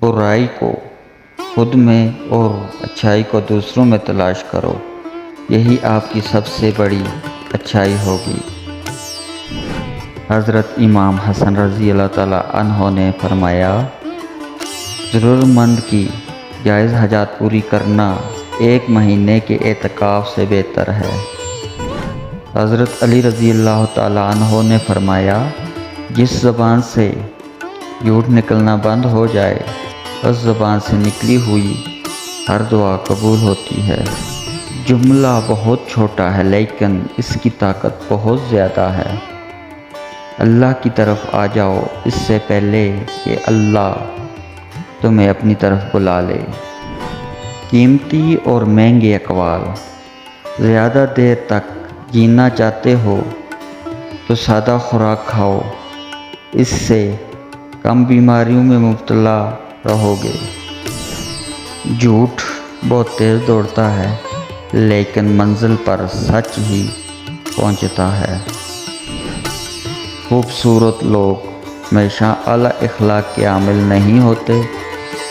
برائی کو خود میں اور اچھائی کو دوسروں میں تلاش کرو، یہی آپ کی سب سے بڑی اچھائی ہوگی۔ حضرت امام حسن رضی اللہ تعالیٰ عنہ نے فرمایا، ضرورت مند کی جائز حاجات پوری کرنا 1 مہینے کے اعتکاف سے بہتر ہے۔ حضرت علی رضی اللہ تعالیٰ عنہ نے فرمایا، جس زبان سے جھوٹ نکلنا بند ہو جائے، اس زبان سے نکلی ہوئی ہر دعا قبول ہوتی ہے۔ جملہ بہت چھوٹا ہے لیکن اس کی طاقت بہت زیادہ ہے۔ اللہ کی طرف آ جاؤ اس سے پہلے کہ اللہ تمہیں اپنی طرف بلا لے۔ قیمتی اور مہنگے اقوال۔ زیادہ دیر تک جینا چاہتے ہو تو سادہ خوراک کھاؤ، اس سے کم بیماریوں میں مبتلا رہو گے۔ جھوٹ بہت تیز دوڑتا ہے لیکن منزل پر سچ ہی پہنچتا ہے۔ خوبصورت لوگ ہمیشہ اعلیٰ اخلاق کے عامل نہیں ہوتے،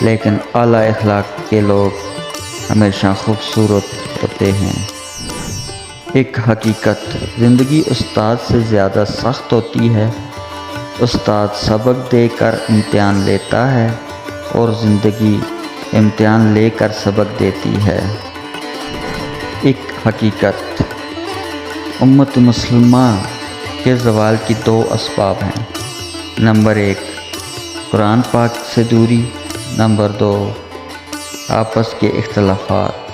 لیکن اعلیٰ اخلاق کے لوگ ہمیشہ خوبصورت ہوتے ہیں۔ ایک حقیقت، زندگی استاد سے زیادہ سخت ہوتی ہے۔ استاد سبق دے کر امتحان لیتا ہے اور زندگی امتحان لے کر سبق دیتی ہے۔ ایک حقیقت، امت مسلمہ کے زوال کی 2 اسباب ہیں۔ نمبر 1، قرآن پاک سے دوری، نمبر 2، آپس کے اختلافات۔